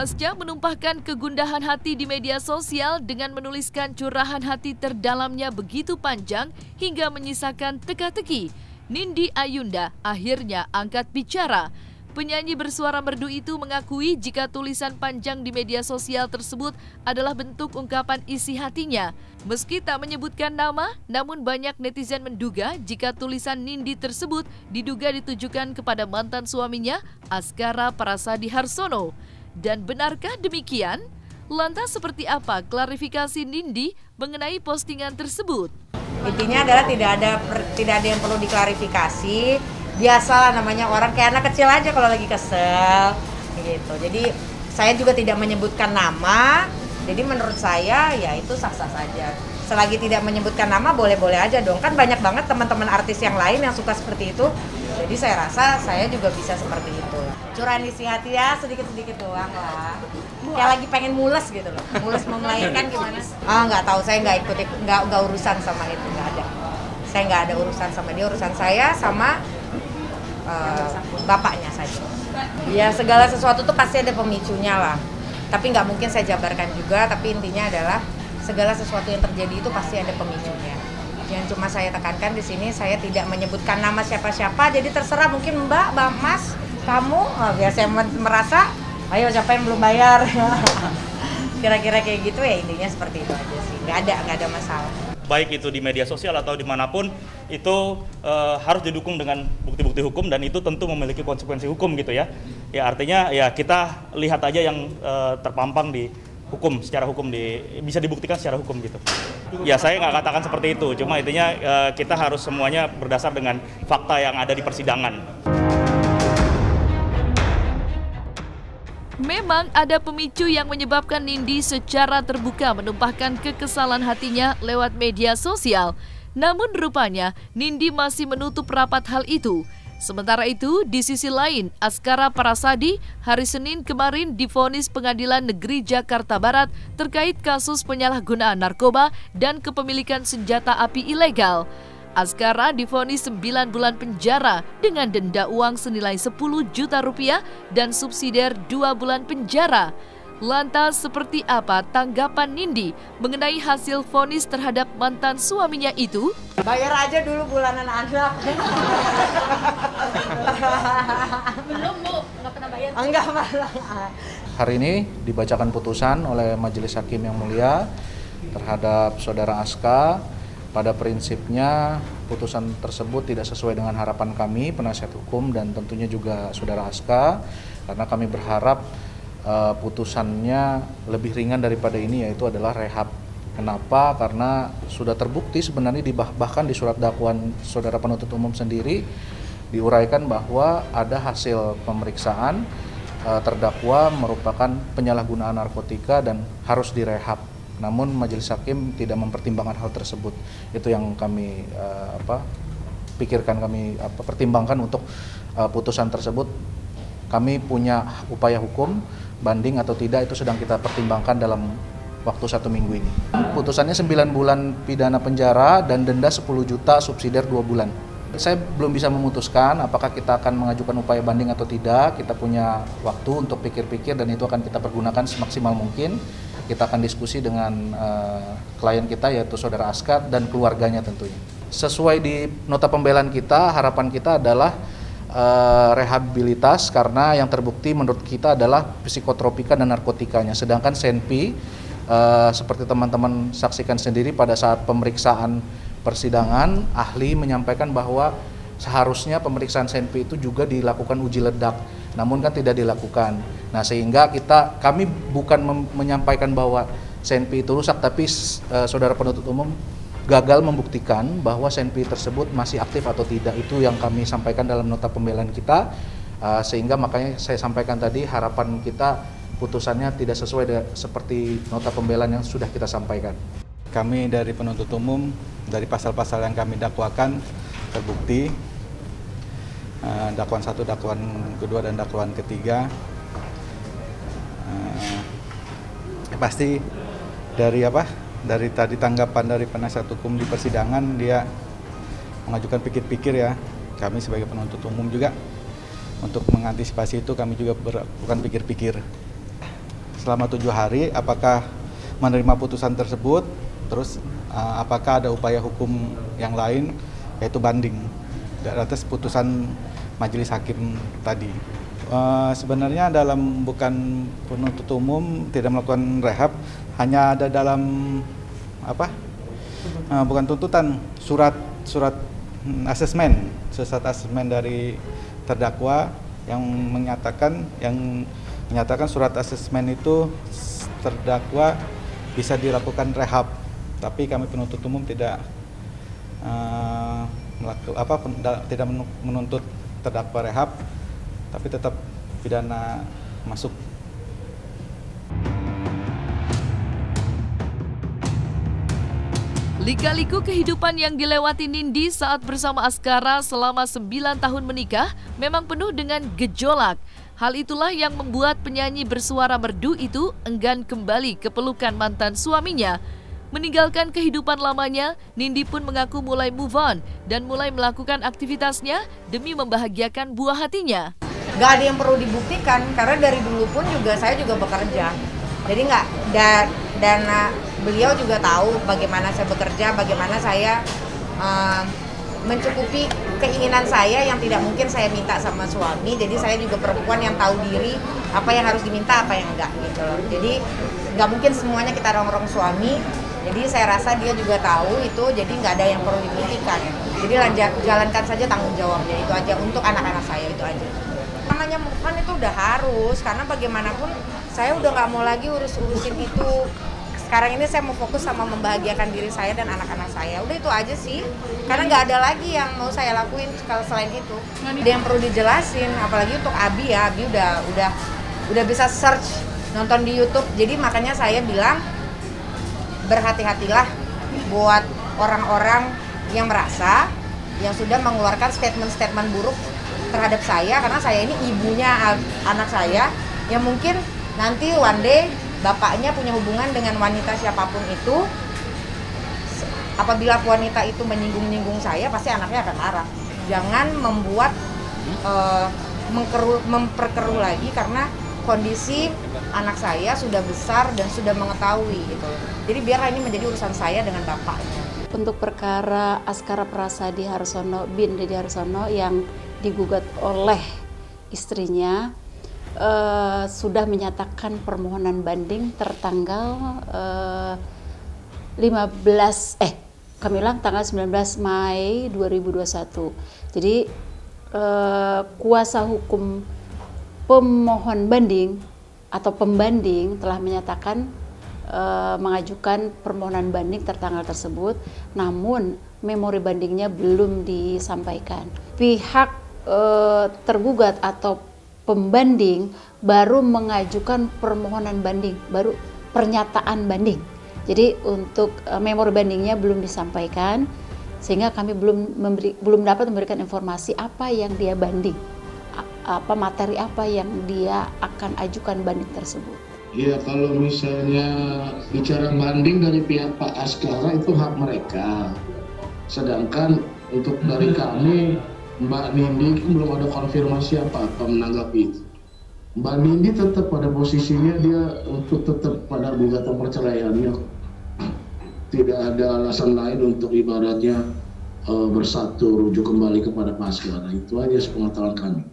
Pasca menumpahkan kegundahan hati di media sosial dengan menuliskan curahan hati terdalamnya begitu panjang hingga menyisakan teka-teki, Nindi Ayunda akhirnya angkat bicara. Penyanyi bersuara merdu itu mengakui jika tulisan panjang di media sosial tersebut adalah bentuk ungkapan isi hatinya. Meski tak menyebutkan nama, namun banyak netizen menduga jika tulisan Nindi tersebut diduga ditujukan kepada mantan suaminya, Azkara Prasadi Harsono. Dan benarkah demikian? Lantas seperti apa klarifikasi Nindi mengenai postingan tersebut? Intinya adalah tidak ada yang perlu diklarifikasi. Biasalah namanya orang kayak anak kecil aja kalau lagi kesel gitu. Jadi saya juga tidak menyebutkan nama. Jadi menurut saya ya itu sah-sah saja. Selagi tidak menyebutkan nama boleh-boleh aja dong. Kan banyak banget teman-teman artis yang lain yang suka seperti itu. Jadi saya rasa saya juga bisa seperti itu. Curahan isi hati ya sedikit-sedikit doang lah. Kayak lagi pengen mules gitu loh. Mules mau melahirkan gimana? Nggak tahu, saya nggak ikut, nggak urusan sama itu, nggak ada. Saya nggak ada urusan sama dia, urusan saya sama bapaknya saja. Ya segala sesuatu tuh pasti ada pemicunya lah. Tapi nggak mungkin saya jabarkan juga. Tapi intinya adalah segala sesuatu yang terjadi itu pasti ada pemicunya. Yang cuma saya tekankan di sini, saya tidak menyebutkan nama siapa-siapa. Jadi terserah mungkin Mbak, Mas, kamu. Biar saya merasa, ayo siapa yang belum bayar. Kira-kira kayak gitu ya, intinya seperti itu aja sih. Nggak ada masalah. Baik itu di media sosial atau dimanapun itu harus didukung dengan bukti-bukti hukum dan itu tentu memiliki konsekuensi hukum gitu ya. Ya artinya ya kita lihat aja yang terpampang di hukum, secara hukum bisa dibuktikan secara hukum gitu. Ya saya nggak katakan seperti itu, cuma intinya kita harus semuanya berdasar dengan fakta yang ada di persidangan. Memang ada pemicu yang menyebabkan Nindi secara terbuka menumpahkan kekesalan hatinya lewat media sosial. Namun rupanya Nindi masih menutup rapat hal itu. Sementara itu, di sisi lain, Azkara Prasadi hari Senin kemarin divonis Pengadilan Negeri Jakarta Barat terkait kasus penyalahgunaan narkoba dan kepemilikan senjata api ilegal. Azkara divonis 9 bulan penjara dengan denda uang senilai 10 juta rupiah dan subsidiar 2 bulan penjara. Lantas seperti apa tanggapan Nindi mengenai hasil vonis terhadap mantan suaminya itu? Bayar aja dulu bulanan anak. Belum Bu, nggak pernah bayar. Enggak malah. Hari ini dibacakan putusan oleh Majelis Hakim yang mulia terhadap Saudara Aska. Pada prinsipnya putusan tersebut tidak sesuai dengan harapan kami, penasihat hukum dan tentunya juga Saudara Aska, karena kami berharap putusannya lebih ringan daripada ini, yaitu adalah rehab. Kenapa? Karena sudah terbukti sebenarnya bahkan di surat dakwaan Saudara penuntut umum sendiri diuraikan bahwa ada hasil pemeriksaan terdakwa merupakan penyalahgunaan narkotika dan harus direhab. Namun Majelis Hakim tidak mempertimbangkan hal tersebut. Itu yang kami pertimbangkan untuk putusan tersebut. Kami punya upaya hukum, banding atau tidak itu sedang kita pertimbangkan dalam waktu 1 minggu ini. Putusannya 9 bulan pidana penjara dan denda 10 juta subsidiar 2 bulan. Saya belum bisa memutuskan apakah kita akan mengajukan upaya banding atau tidak. Kita punya waktu untuk pikir-pikir dan itu akan kita pergunakan semaksimal mungkin. Kita akan diskusi dengan klien kita yaitu Saudara Aska dan keluarganya tentunya. Sesuai di nota pembelaan kita, harapan kita adalah rehabilitas karena yang terbukti menurut kita adalah psikotropika dan narkotikanya. Sedangkan Senpi seperti teman-teman saksikan sendiri pada saat pemeriksaan persidangan, ahli menyampaikan bahwa seharusnya pemeriksaan Senpi itu juga dilakukan uji ledak, namun kan tidak dilakukan. Nah sehingga kami bukan menyampaikan bahwa Senpi itu rusak, tapi Saudara penuntut umum gagal membuktikan bahwa Senpi tersebut masih aktif atau tidak. Itu yang kami sampaikan dalam nota pembelaan kita, sehingga makanya saya sampaikan tadi harapan kita putusannya tidak sesuai seperti nota pembelaan yang sudah kita sampaikan. Kami dari penuntut umum, dari pasal-pasal yang kami dakwakan terbukti, dakwaan 1, dakwaan kedua dan dakwaan ketiga. Pasti dari tadi tanggapan dari penasihat hukum di persidangan, dia mengajukan pikir-pikir ya. Kami sebagai penuntut umum juga untuk mengantisipasi itu kami juga melakukan pikir-pikir. selama 7 hari, apakah menerima putusan tersebut, terus apakah ada upaya hukum yang lain, yaitu banding atas putusan majelis hakim tadi. Sebenarnya bukan penuntut umum tidak melakukan rehab, hanya ada dalam bukan tuntutan, surat asesmen dari terdakwa yang menyatakan surat asesmen itu terdakwa bisa dilakukan rehab, tapi kami penuntut umum tidak menuntut terdakwa rehab, tapi tetap pidana masuk. Lika-liku kehidupan yang dilewati Nindi saat bersama Askara selama 9 tahun menikah memang penuh dengan gejolak. Hal itulah yang membuat penyanyi bersuara merdu itu enggan kembali ke pelukan mantan suaminya. Meninggalkan kehidupan lamanya, Nindi pun mengaku mulai move on dan mulai melakukan aktivitasnya demi membahagiakan buah hatinya. Gak ada yang perlu dibuktikan, karena dari dulu pun saya juga bekerja. Jadi beliau juga tahu bagaimana saya bekerja, bagaimana saya mencukupi keinginan saya yang tidak mungkin saya minta sama suami. Jadi saya juga perempuan yang tahu diri apa yang harus diminta, apa yang enggak gitu loh. Jadi nggak mungkin semuanya kita rongrong suami. Jadi saya rasa dia juga tahu itu, jadi nggak ada yang perlu dibuktikan. Jadi jalankan saja tanggung jawabnya, itu aja untuk anak-anak saya, itu aja. Namanya move on itu udah harus, karena bagaimanapun saya udah nggak mau lagi urusin itu. Sekarang ini saya mau fokus sama membahagiakan diri saya dan anak-anak saya. Udah itu aja sih, karena nggak ada lagi yang mau saya lakuin kalau selain itu. Ada yang perlu dijelasin, apalagi untuk Abi ya. Abi udah bisa search, nonton di YouTube. Jadi makanya saya bilang berhati-hatilah buat orang-orang yang merasa yang sudah mengeluarkan statement-statement buruk terhadap saya, karena saya ini ibunya anak saya yang mungkin nanti one day bapaknya punya hubungan dengan wanita siapapun itu. Apabila wanita itu menyinggung-nyinggung saya, pasti anaknya akan marah. Jangan membuat memperkeruh lagi, karena kondisi anak saya sudah besar dan sudah mengetahui gitu. Jadi biarlah ini menjadi urusan saya dengan bapaknya. Untuk perkara Askara Prasadi Harsono bin Dede Harsono yang digugat oleh istrinya, sudah menyatakan permohonan banding tertanggal 19 Mei 2021. Jadi kuasa hukum pemohon banding atau pembanding telah menyatakan mengajukan permohonan banding tertanggal tersebut, namun memori bandingnya belum disampaikan. Pihak tergugat atau pembanding baru mengajukan permohonan banding, baru pernyataan banding. Jadi untuk memori bandingnya belum disampaikan, sehingga kami belum dapat memberikan informasi apa yang dia banding, apa materi apa yang dia akan ajukan banding tersebut. Ya, kalau misalnya bicara banding dari pihak Pak Askara itu hak mereka. Sedangkan untuk dari kami, Mbak Nindi belum ada konfirmasi apa-apa menanggapi itu. Mbak Nindi tetap pada posisinya, dia untuk tetap pada gugatan perceraiannya. Tidak ada alasan lain untuk ibaratnya bersatu, rujuk kembali kepada Pak Askara. Itu aja sepengetahuan kami.